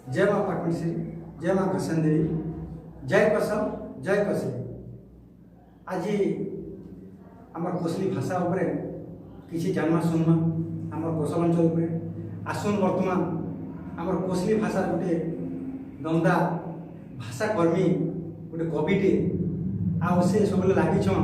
जय माँ पाटणश्री, जय माँ घसन देवी, जय कसम, जय कसरी। आज आम कोसली भाषा उपरे किसी जानमा सुनमा आम कोसल अंचल उपरे आसुन वर्तमान आम कोसली भाषा गोटे दमदा भाषा कर्मी गोटे कविटे आउ से सब लगिछन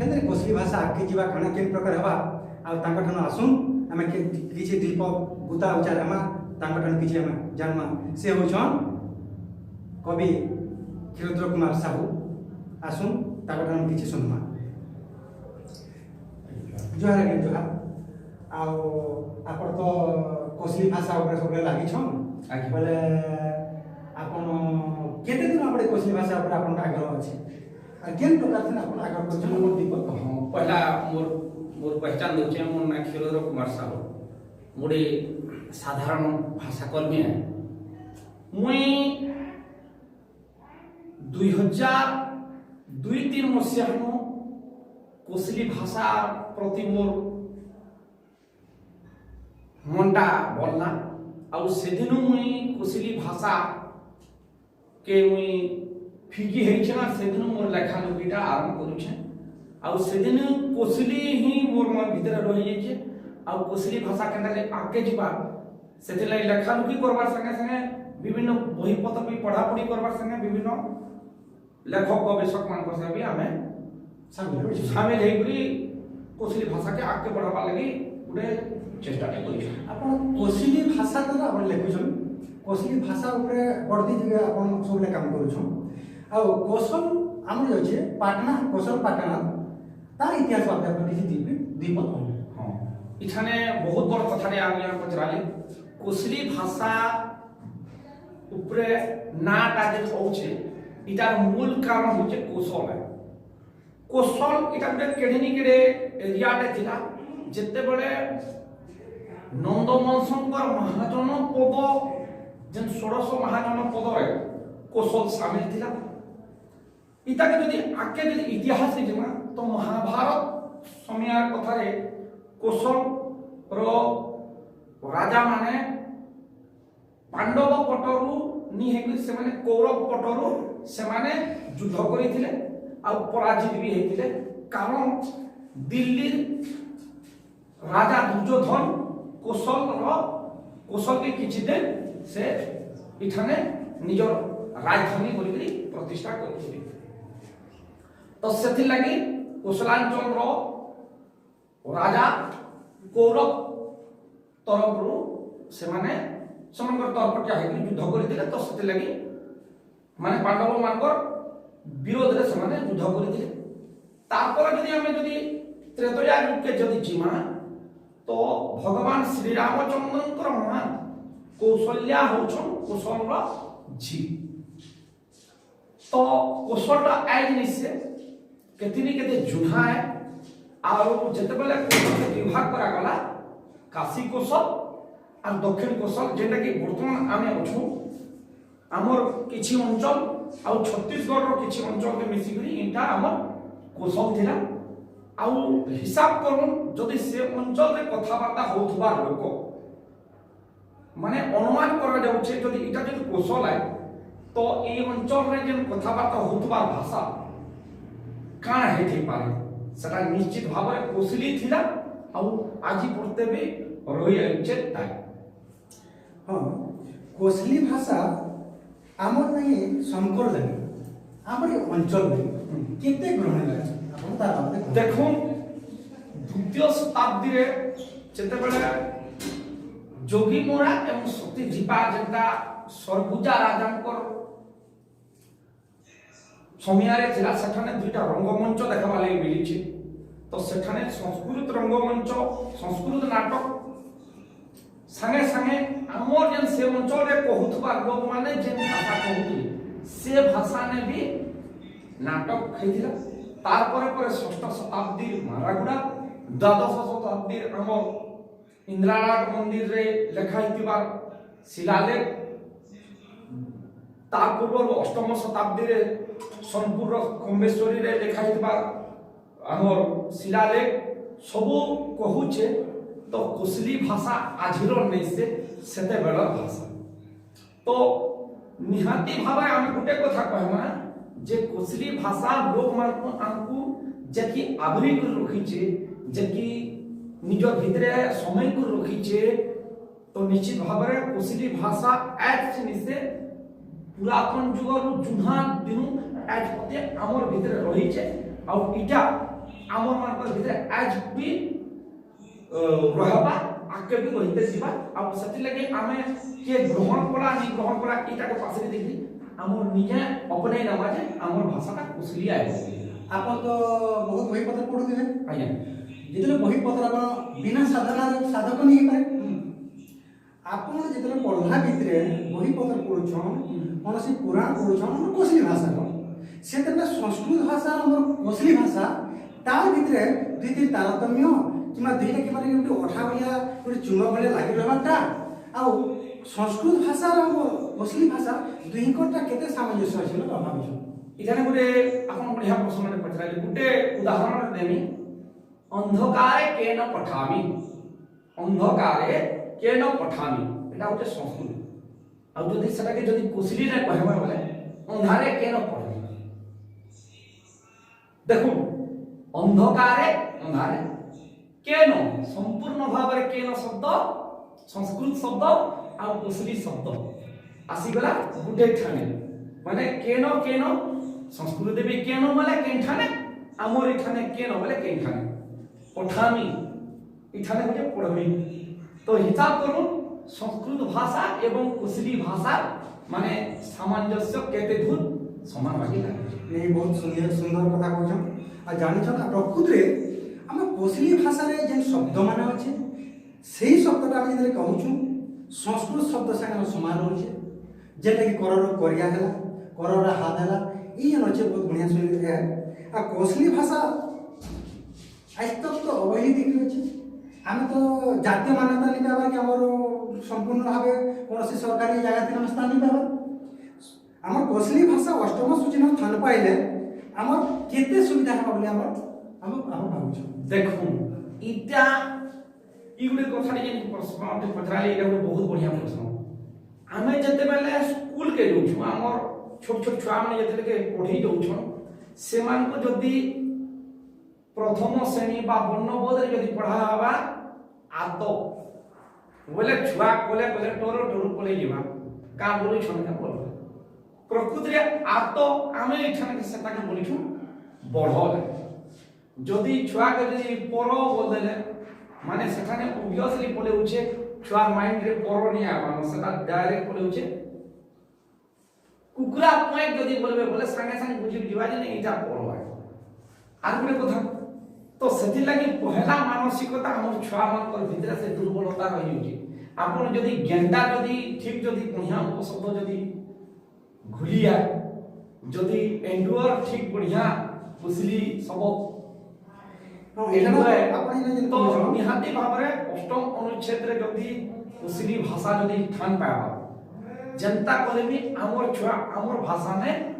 के कोसली भाषा आगे जावा खाना के प्रकार हवा आउ आसुन आम किसी दीप गुता उचार किसी जानमा से होछन कवि क्षीरोद्र कुमार साहू आसुन किसी सुनमा। जुहार आज्ञा जुहार। आप तो कोसली भाषा उपरे सब लगिछन बोले आपन केते दिन आपरे कोसली भाषा उपरे आपन आग्रह अछि आ केन प्रकार से आपन आग्रह करछन मोर दीपक। हां पहला मोर पहचान दोचे मोर ना क्षीरोद्र कुमार साहू मोरे साधारण भाषा कर्मी है। मुई 2002-3 मसीहा कोसली भाषा प्रति मोर मनटा बोलना आउ से दिन मुई कोसली भाषा के मुई फिकी है से दिन मोर लेखा लुकीटा आरंभ करूछे आउ से दिन कोसली ही मोर मन भीतर रही जाइए आउ कोसली भाषा केनले आगे जीवा से लेखा लुकी करबार संगे संगे विभिन्न बही पत्र भी पढ़ा पढ़ी करबार संगे विभिन्न लेखक गवेषक मान से भी हमें शामिल हेकरी कोसली भाषा के आगे बढ़ावा लगी गोटे चेष्टा करी। आपण कोसली भाषा तो आपण लेखुछन कोसली भाषा ऊपर बर्दी जगह आपण सबले काम करूछन आ कोसल हमर जे पाटना कोसल पाटना तार इतिहास बारे आपण किसी दीपक। हां इठाने बहुत बड़ कथा रे आगे पचराले कोसली भाषा ऊपर नाटा जे होचे इटार मूल कारण होचे कोसल है। कोसल इटा गोटे केढ़नी केड़े एरियाटे थिला जेते बळे नंदमंशंकर महाजन पद जेन 1600 महाजन पद रे कोसल शामिल थिला। इटा के जदि आके जदि इतिहास रे जमा तो महाभारत समयार कथा रे कोसल रो राजा माने पांडव पटरु नि हेकि से माने कौरव पटरु से माने युद्ध करिथिले आ पराजित भी हेतिले कारण दिल्ली राजा दुर्योधन कोसल के किछि दिन से इठाने निजर राजधानी करी प्रतिष्ठा करथिले। तो सेथि लागि कोसलांचल रो राजा कौरव तरफ रो से माने समंगर तरफ क्या है युद्ध करथिले। तो सेथि लागि माने पांडव मानकर विरोध रे समाने युद्ध करथिले। तापर जदि हमें जदि त्रेतया युग के जदि जीमा तो भगवान श्री रामचंद्रंकर मां कौशल्या होछन कोसल रा जी। तो कोसल रा आज निसे केतिनी केते जुहा है और जते बेले कोसल के विभाग करा गला काशी कोसल और दक्षिण कोसल जेटा कि वर्तमान आमे अछु हमर किछि अंचल आउ छत्तीसगढ़ रो किछि अंचल के मिसी करी इटा हमर कोसल थिला। आउ हिसाब करन जदि से अंचल रे कथा बार्ता होथबा लोक माने अनुमान करा जाउछे जदि इटा जदि कोसल है तो ए अंचल रे जेन कथा बार्ता होथबा भाषा काना हेथि पारे सेटा निश्चित भाव रे कोसली थिला आउ आजि पड़ते भी रही आइछे ताई। हां कोसली भाषा आमर नहीं संकर लगे आमर अंचल में केते ग्रहण लगे आपण तार बात देखो द्वितीय शताब्दी रे जेते बेले जोगी मोरा एवं सती जीपा जेंता सरगुजा राजांकर समयारे जिला सेठाने दुईटा रंगमंच देखबा लागि मिलिछि। तो सेठाने संस्कृत रंगमंच संस्कृत नाटक संगे संगे आमर जेन से अंचल रे कहउतबा लोक माने जेन भाषा कहउतले से भाषा ने भी नाटक खैथिला। तार पर 6ठ शताब्दी मारागुड़ा द्वादश शताब्दी आम इंद्रानाथ मंदिर रे लेखा हितिबा शिलालेख तार पूर्व 8म शताब्दी रे सोनपुर कम्बेश्वरी रे लेखा हितिबा आमर शिलालेख सबु कहूचे। तो कोसली भाषा आजिर नहीं से सेते बेलर भाषा तो निहाती भावे आम गोटे कथा कहमा जे कोसली भाषा लोक मानकु आमकु जेकी आवरी कर रखिचे जेकी निज भितरे समय को रखिचे तो निश्चित भावे कोसली भाषा आज से पुरातन जुगर जुहा दिनु आज पते हमर भितरे रहिचे आ इटा हमर मानकर भितरे आज भी रहबा आके भी रहिते जीवा आ सती लगे आमे के ग्रहण करा नि ग्रहण करा इटा के पासे देखि हमर निजे अपने नमाजे हमर भाषा का कुशली आए आपन तो बहुत बही पत्र पढुथे आज्ञा जेतले बही पत्र आपन बिना साधना साधक नहीं पारे आपन जेतले पढ़ला भितरे बही पत्र पढुछन कोनसी पुराण पढुछन हमर कोसली भाषा को सेतले संस्कृत भाषा हमर कोसली भाषा तार भितरे दुई तीन तारतम्य किमा दुईटा किमा गोटे अठा भलिया गोटे चुंग भलिया लागि रहबाटा आ संस्कृत भाषा और कोसली भाषा दुईकटा केते सामंजस्य अछि न भाबिछु इखाने गोटे आपन बढ़िया प्रश्न ने पचराले गोटे उदाहरण देमी अंधकारे केन पठामी अंधकारे केन पठामी एटा होते संस्कृत आ जदि सेटा के जदि कोसली रे कहबा बोले अंधारे केन पढ़ी देखो अंधकारे अंधारे केन संपूर्ण भाव रे केन शब्द संस्कृत शब्द आ कोसली शब्द आसीगला गुटे ठाने माने केन केन संस्कृत भी केन बोले केन ठाने हमर इठाने केन बोले केन ठाने पठामी इठाने गोटे पढ़मी तो हिसाब करू संस्कृत भाषा एवं कोसली भाषा माने सामंजस्य केते दूर समान भागी लागे नहीं बहुत सुंदर कथा कहछन आ जानि छ ना प्रकृत रे हम कोसली भाषा रे जेन शब्द माने अछि सेही शब्दटा हम जेते कहूछु संस्कृत शब्द संगे समान होचे जेटा कि करर करिया हला करर हाथ हला ई जन अछि बहुत बढ़िया सुनि है आ कोसली भाषा आज तक तो अवहेलित अछि हम तो जातीय मान्यता नहीं पाबा कि हमर संपूर्ण भावे कोनसी सरकारी जगह थे स्थान नहीं पाबा हमर कोसली भाषा अष्टम सूची में स्थान पाइले हमर केते सुविधा है बोले हम भाबुछु देखू इटा ई गुटे कथा जे प्रश्न पचराले एटा बहुत बढ़िया प्रश्न आमे जते बेले स्कूल के जाउछु हमर छोट छोट छुआ माने जते के पढ़ी जाउछु से मान को जदी प्रथम श्रेणी बा वर्णबोध रे जदी पढ़ा हवा आतो बोले छुआ कोले कोले टोरो टोरो कोले जीवा का बोली छन का बोल प्रकृति रे आतो आमे इठान के सेता के बोली छु बढ़ल जदी छुआ के जदी परो बोल देले माने सेठाने ऑब्वियसली बोले उछे छुआ माइंड रे परो नहीं आवा सेटा डायरेक्ट बोले उछे कुकुरा पॉइंट जदी बोलबे बोले संगे संगे बुझि जीवा जे नहीं इटा परो है आर गुटे कथा तो सेति लागि पहला मानसिकता हमर छुआ मन कर भितर से दुर्बलता रहि उछे आपन जदी गेंडा जदी ठीक जदी बढ़िया शब्द जदी घुलिया जदी एंडुअर ठीक बढ़िया कुसली सब तो निहाती भावरे अष्टम अनुच्छेद रे जदी कुसली भाषा जदी ठान पाबा जनता कलेमी हमर छुआ हमर भाषा में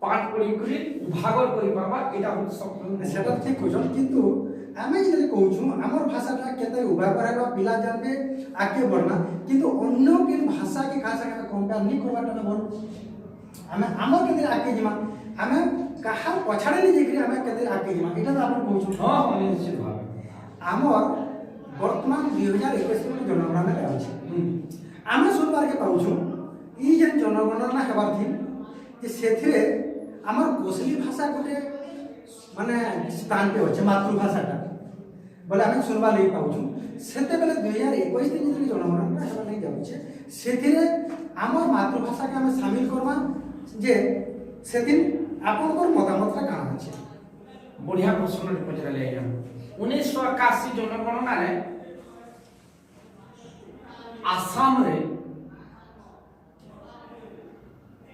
पाठ पढ़ी करी विभागर करी पाबा एटा हो सब सेटा ठीक कहछन किंतु आमे जे कहूछु हमर भाषाटा केते उभा कराबा पिला जानबे आके बढ़ना किंतु अन्य के भाषा के खास का कंपेयर नहीं करबाटा बोल आमे हमर केते आके जिमा आमे कहा पछाड़े नहीं देखि आमे केते आके जिमा एटा तो आपन कहूछु हां हां निश्चित भाव हमर वर्तमान 2021 में जनगणना रे अछि आमे सुनबार के पाउछु ई जे जनगणना हेबार थी जे सेथिरे हमर कोसली भाषा गोटे माने स्थान पे होचे मातृभाषाटा बोले आमे सुनबा नहीं पाउछु सेते बेले 2021 दिन जे जनगणना हेबा नहीं जाउछे सेथिरे हमर मातृभाषा के हम शामिल करबा जे सेदिन आपनकर मतामत का अछि बढ़िया प्रश्न पचराले आया 1981 जनगणना रे आसाम रे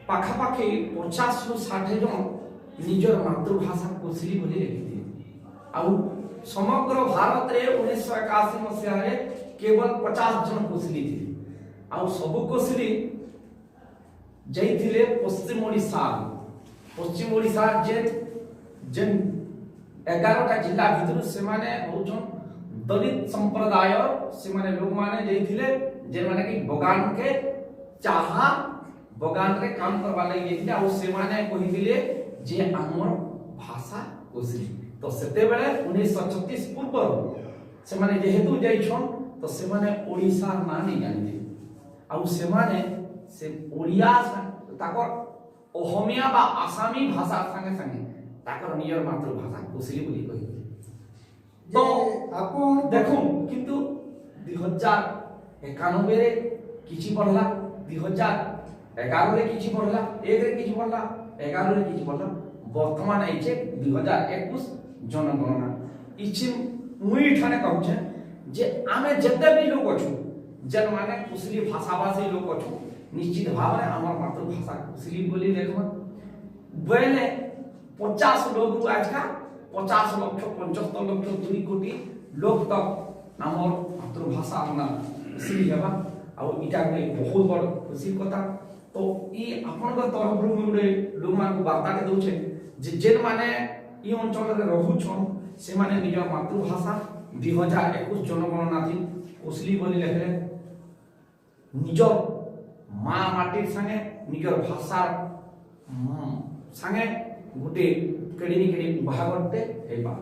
पाखा पाखी 50 रु 60 जन निजर मातृभाषा कोसली बोली लिखिथि आ समग्र भारत रे 1981 मसिया रे केवल 50 जन कोसली थी आ सब कोसली जैथिले पश्चिम ओडिशा जे जेन 11टा जिला भितर से माने होचन दलित संप्रदाय से माने लोग माने जैथिले जे माने कि बगान के चाहा बगान रे काम करवा लगी जेतिले आ से माने कहिदिले जे हमर भाषा कोसली तो सेते बेले 1936 पूर्व से माने जेहेतु जाइछन तो से माने ओडिसा ना नहीं जानते आ से माने से ओडिया ताकर ओहमिया बा आसामी भाषा संगे संगे ताकर नियर मातृभाषा कोसली बोली कहि तो आपण देखो किंतु 2091 रे किछि पढ़ला 2011 रे किछि पढ़ला 1 रे किछि पढ़ला 11 रे किछि पढ़ला वर्तमान आइछे 2021 जनगणना इछि मुई ठाने कहछे जे आमे जते भी लोग अछु जन माने कुशली भाषाभाषी लोग अछु निश्चित भाव में हमर मातृभाषा कुशली बोली देखो बेले 50 लोग आज का 50 लाख 75 लाख 2 कोटी लोग तक हमर मातृभाषा ना कुशली हेबा आ इटा बहुत बड़ खुशी कथा तो ई आपन को तरफ रु मुरे लोग मान वार्ता के दउछे जे जेन माने ई अंचल रे रहू छन से माने निज मातृभाषा 2021 जनगणना दिन कुशली बोली लेखले निजर माँ माटिर संगे निजर भाषार संगे गोटे केड़ी केड़ी भागते हेबा।